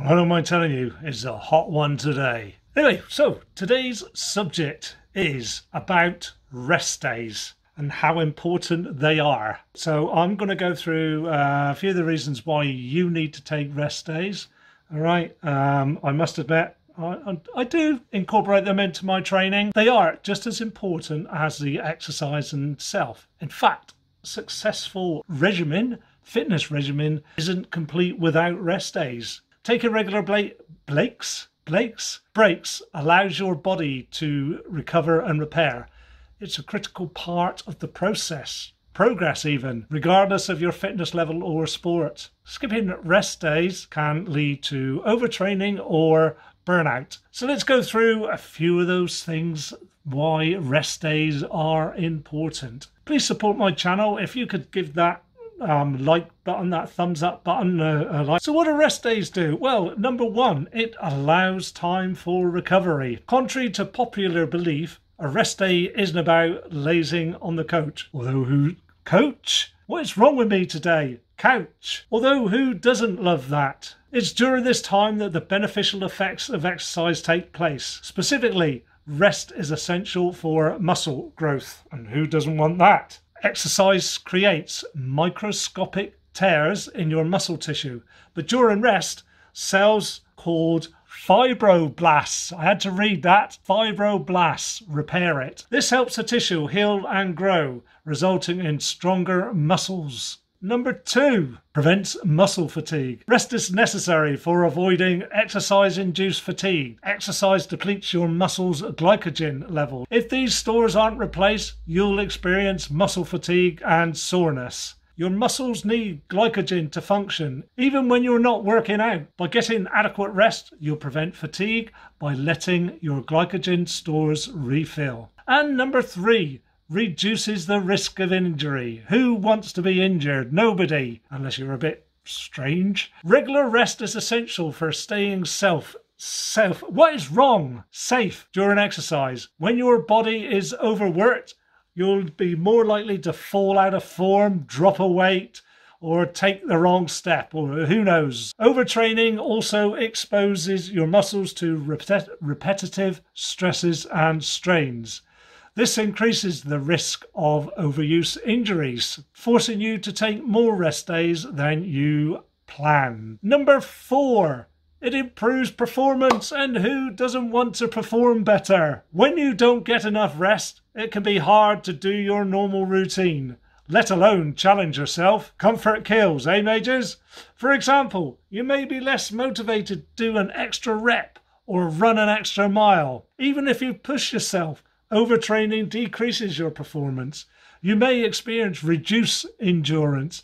Well, I don't mind telling you, it's a hot one today. Anyway, so today's subject is about rest days and how important they are. So I'm going to go through a few of the reasons why you need to take rest days. All right. I must admit, I do incorporate them into my training. They are just as important as the exercise itself. In fact, a successful fitness regimen isn't complete without rest days. Taking regular breaks allows your body to recover and repair. It's a critical part of the progress even, regardless of your fitness level or sport. Skipping rest days can lead to overtraining or burnout. So let's go through a few of those things, why rest days are important. Please support my channel. If you could give that like button, that thumbs up button, a like. So what do rest days do? Well, number one, it allows time for recovery. Contrary to popular belief, a rest day isn't about lazing on the couch. Coach? What is wrong with me today? Couch. Although who doesn't love that? It's during this time that the beneficial effects of exercise take place. Specifically, rest is essential for muscle growth. And who doesn't want that? Exercise creates microscopic tears in your muscle tissue, but during rest, cells called fibroblasts, I had to read that, fibroblasts repair it. This helps the tissue heal and grow, resulting in stronger muscles. Number two, prevents muscle fatigue. Rest is necessary for avoiding exercise-induced fatigue. Exercise depletes your muscles' glycogen level. If these stores aren't replaced, you'll experience muscle fatigue and soreness. Your muscles need glycogen to function, even when you're not working out. By getting adequate rest, you'll prevent fatigue by letting your glycogen stores refill. And number three, reduces the risk of injury. Who wants to be injured? Nobody, unless you're a bit strange. Regular rest is essential for staying safe during exercise. When your body is overworked, you'll be more likely to fall out of form, drop a weight, or take the wrong step, or who knows. Overtraining also exposes your muscles to repetitive stresses and strains. This increases the risk of overuse injuries, forcing you to take more rest days than you planned. Number four, it improves performance, and who doesn't want to perform better? When you don't get enough rest, it can be hard to do your normal routine, let alone challenge yourself. Comfort kills, eh, majors? For example, you may be less motivated to do an extra rep or run an extra mile, even if you push yourself. Overtraining decreases your performance. You may experience reduced endurance,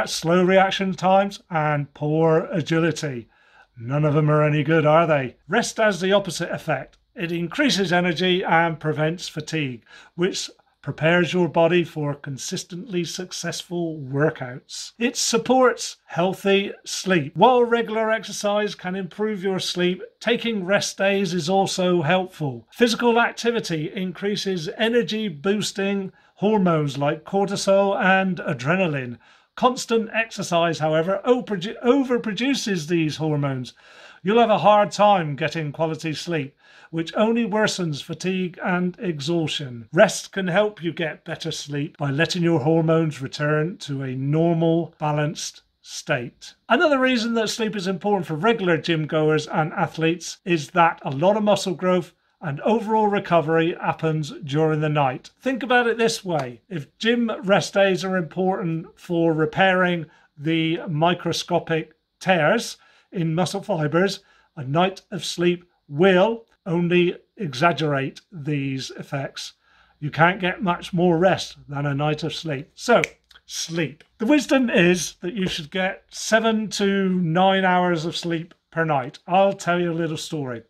slow reaction times, and poor agility. None of them are any good, are they? Rest has the opposite effect. It increases energy and prevents fatigue, which prepares your body for consistently successful workouts. It supports healthy sleep. While regular exercise can improve your sleep, taking rest days is also helpful. Physical activity increases energy-boosting hormones like cortisol and adrenaline. Constant exercise, however, overproduces these hormones. You'll have a hard time getting quality sleep, which only worsens fatigue and exhaustion. Rest can help you get better sleep by letting your hormones return to a normal, balanced state. Another reason that sleep is important for regular gym goers and athletes is that a lot of muscle growth and overall recovery happens during the night. Think about it this way. If gym rest days are important for repairing the microscopic tears in muscle fibers, a night of sleep will only exaggerate these effects. You can't get much more rest than a night of sleep. So, sleep. The wisdom is that you should get 7 to 9 hours of sleep per night. I'll tell you a little story.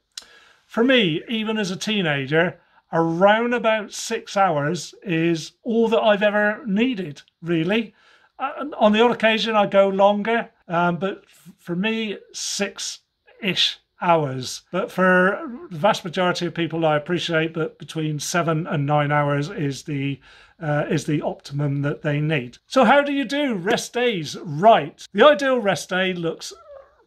For me, even as a teenager, around about 6 hours is all that I've ever needed, really. On the odd occasion, I go longer, but for me, 6-ish hours. But for the vast majority of people, I appreciate that between 7 and 9 hours is the optimum that they need. So how do you do rest days right? The ideal rest day looks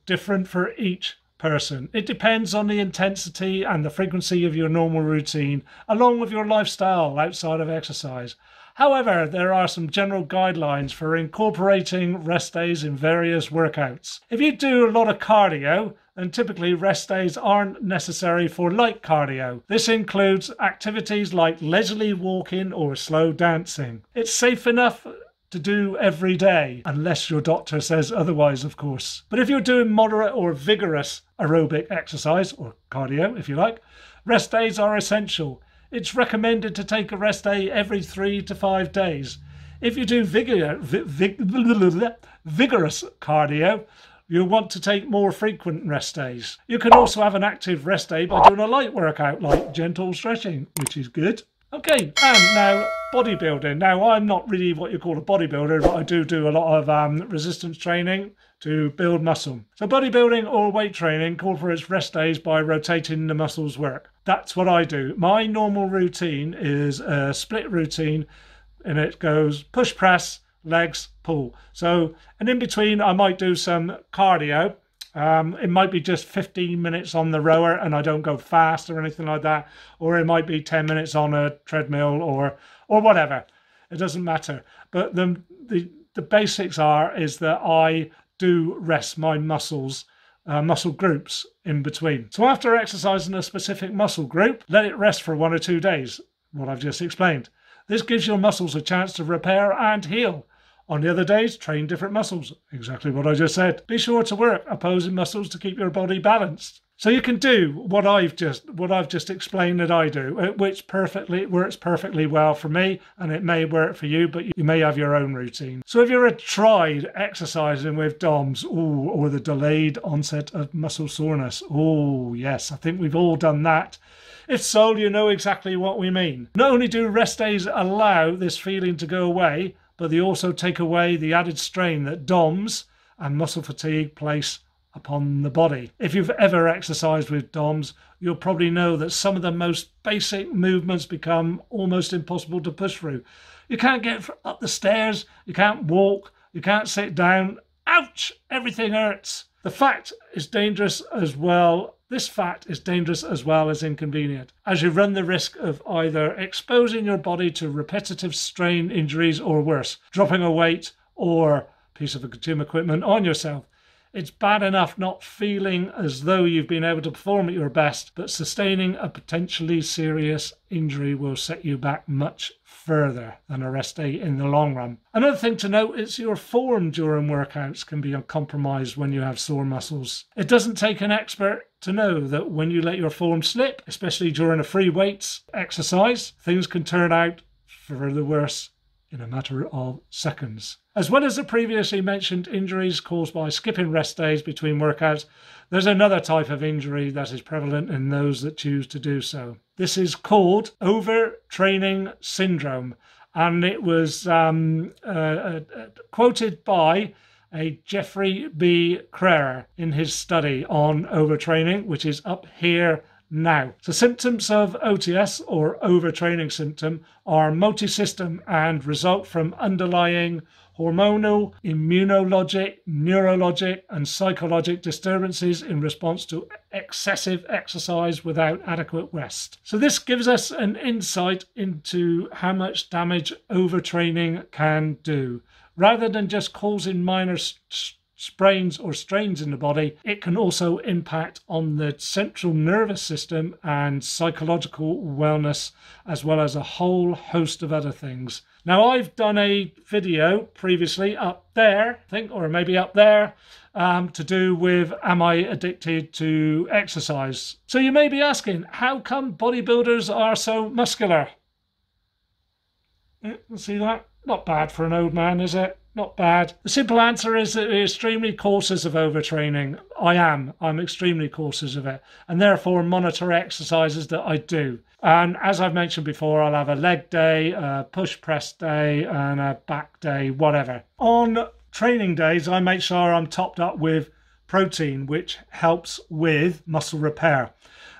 different for each person. It depends on the intensity and the frequency of your normal routine, along with your lifestyle outside of exercise. However, there are some general guidelines for incorporating rest days in various workouts. If you do a lot of cardio, then typically rest days aren't necessary for light cardio. This includes activities like leisurely walking or slow dancing. It's safe enough to do every day, unless your doctor says otherwise, of course. But if you're doing moderate or vigorous aerobic exercise, or cardio if you like, rest days are essential. It's recommended to take a rest day every 3 to 5 days. If you do vigorous cardio, you'll want to take more frequent rest days. You can also have an active rest day by doing a light workout like gentle stretching, which is good. Okay, and now bodybuilding. Now, I'm not really what you call a bodybuilder, but I do a lot of resistance training to build muscle. So bodybuilding or weight training incorporates rest days by rotating the muscles work. That's what I do. My normal routine is a split routine, and it goes push, press, legs, pull. So, and in between I might do some cardio. It might be just 15 minutes on the rower and I don't go fast or anything like that, or it might be 10 minutes on a treadmill or whatever. It doesn't matter. But the basics is that I do rest my muscles, muscle groups in between. So after exercising a specific muscle group, let it rest for 1 or 2 days, what I've just explained. This gives your muscles a chance to repair and heal. On the other days, train different muscles. Exactly what I just said. Be sure to work opposing muscles to keep your body balanced. So you can do what I've just explained that I do, which works perfectly well for me, and it may work for you, but you may have your own routine. So if you're tried exercising with DOMS, or the delayed onset of muscle soreness, yes, I think we've all done that. If so, you know exactly what we mean. Not only do rest days allow this feeling to go away, but they also take away the added strain that DOMS and muscle fatigue place upon the body. If you've ever exercised with DOMS, you'll probably know that some of the most basic movements become almost impossible to push through. You can't get up the stairs, you can't walk, you can't sit down. Ouch! Everything hurts. This fat is dangerous as well as inconvenient, as you run the risk of either exposing your body to repetitive strain injuries or worse, dropping a weight or piece of gym equipment on yourself. It's bad enough not feeling as though you've been able to perform at your best, but sustaining a potentially serious injury will set you back much further than a rest day in the long run. Another thing to note is your form during workouts can be compromised when you have sore muscles. It doesn't take an expert to know that when you let your form slip, especially during a free weights exercise, things can turn out for the worse in a matter of seconds. As well as the previously mentioned injuries caused by skipping rest days between workouts, there's another type of injury that is prevalent in those that choose to do so. This is called overtraining syndrome, and it was quoted by a Jeffrey B. Crerar in his study on overtraining, which is up here now. So symptoms of OTS, or overtraining symptom, are multi-system and result from underlying hormonal, immunologic, neurologic and psychologic disturbances in response to excessive exercise without adequate rest. So this gives us an insight into how much damage overtraining can do. Rather than just causing minor sprains or strains in the body, it can also impact on the central nervous system and psychological wellness, as well as a whole host of other things. Now, I've done a video previously up there, I think, or maybe up there, to do with, am I addicted to exercise? So you may be asking, how come bodybuilders are so muscular? See that? Not bad for an old man, is it? Not bad. The simple answer is that we're extremely cautious of overtraining. I'm extremely cautious of it, and therefore monitor exercises that I do. And as I've mentioned before, I'll have a leg day, a push press day, and a back day, whatever. On training days, I make sure I'm topped up with protein, which helps with muscle repair.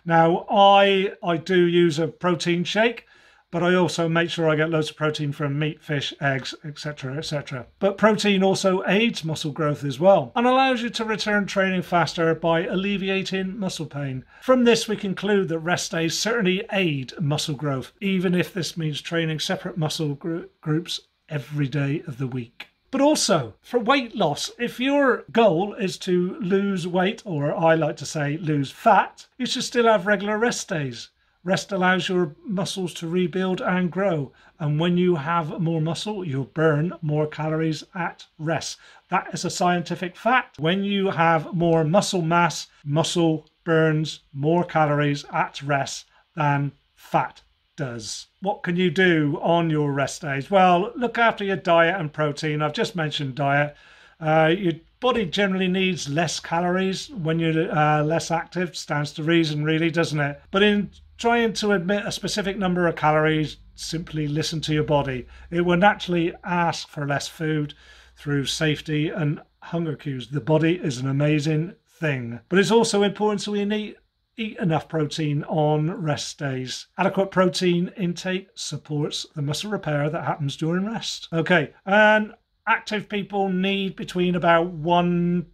Now, I do use a protein shake. but I also make sure I get loads of protein from meat, fish, eggs, etc, etc. But protein also aids muscle growth as well and allows you to return training faster by alleviating muscle pain. From this we conclude that rest days certainly aid muscle growth, even if this means training separate muscle groups every day of the week. But also for weight loss, if your goal is to lose weight, or I like to say lose fat, you should still have regular rest days. Rest allows your muscles to rebuild and grow, and when you have more muscle, you'll burn more calories at rest. That is a scientific fact. When you have more muscle mass, muscle burns more calories at rest than fat does. What can you do on your rest days? Well, look after your diet and protein. I've just mentioned diet. Your body generally needs less calories when you're less active. Stands to reason, really, doesn't it? But in trying to admit a specific number of calories, simply listen to your body. It will naturally ask for less food through safety and hunger cues. The body is an amazing thing. But it's also important so we eat enough protein on rest days. Adequate protein intake supports the muscle repair that happens during rest. Okay, and active people need between about 1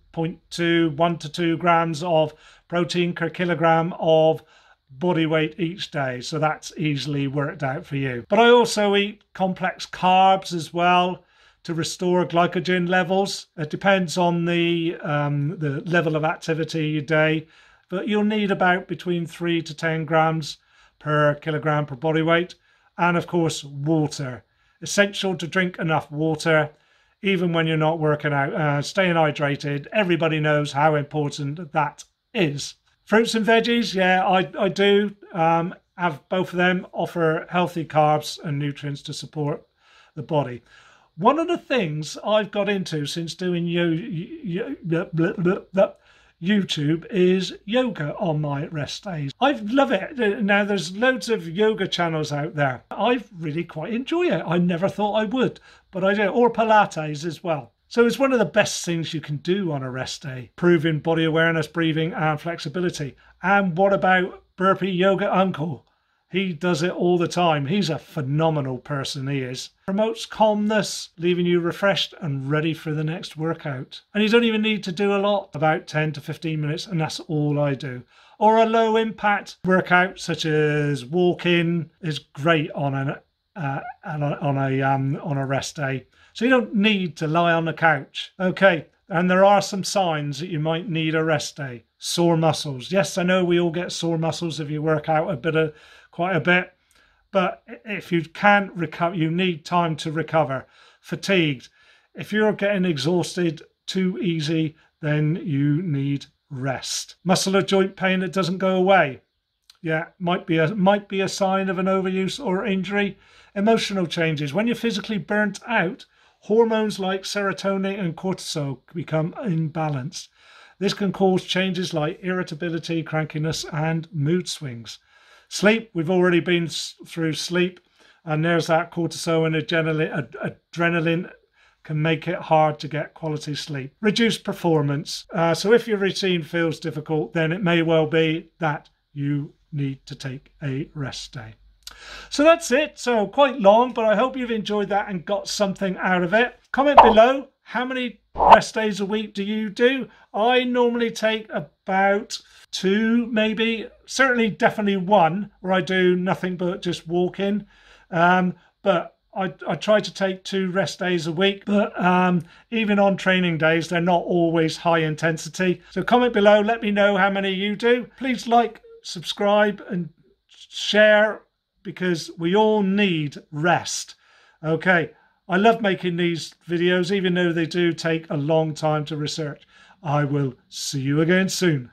to 2 grams of protein per kilogram of body weight each day, so that's easily worked out for you. But I also eat complex carbs as well to restore glycogen levels. It depends on the level of activity your day, but you'll need about between 3 to 10 grams per kilogram per body weight. And of course, water. Essential to drink enough water even when you're not working out. Staying hydrated, everybody knows how important that is. Fruits and veggies, yeah, I do have both of them, offer healthy carbs and nutrients to support the body. One of the things I've got into since doing YouTube is yoga on my rest days. I love it. Now, there's loads of yoga channels out there. I really quite enjoy it. I never thought I would, but I do. Or Pilates as well. So it's one of the best things you can do on a rest day, improving body awareness, breathing and flexibility. And what about Burpee Yoga Uncle? He does it all the time. He's a phenomenal person, he is. Promotes calmness, leaving you refreshed and ready for the next workout. And you don't even need to do a lot, about 10 to 15 minutes, and that's all I do. Or a low impact workout such as walking is great on a rest day. So you don't need to lie on the couch. Okay, and there are some signs that you might need a rest day. Sore muscles. Yes, I know we all get sore muscles if you work out quite a bit, but if you can't recover, you need time to recover. Fatigued. If you're getting exhausted too easy, then you need rest. Muscle or joint pain that doesn't go away. Yeah, might be a sign of an overuse or injury. Emotional changes. When you're physically burnt out, hormones like serotonin and cortisol become imbalanced. This can cause changes like irritability, crankiness, and mood swings. Sleep, we've already been through sleep, and there's that cortisol and adrenaline can make it hard to get quality sleep. Reduced performance. So if your routine feels difficult, then it may well be that you need to take a rest day. So that's it. So quite long, but I hope you've enjoyed that and got something out of it. Comment below, how many rest days a week do you do? I normally take about 2, maybe, certainly definitely 1, where I do nothing but just walking. But I try to take 2 rest days a week, but even on training days, they're not always high intensity. So comment below, let me know how many you do. Please like, subscribe and share, because we all need rest. Okay, I love making these videos, even though they do take a long time to research. I will see you again soon.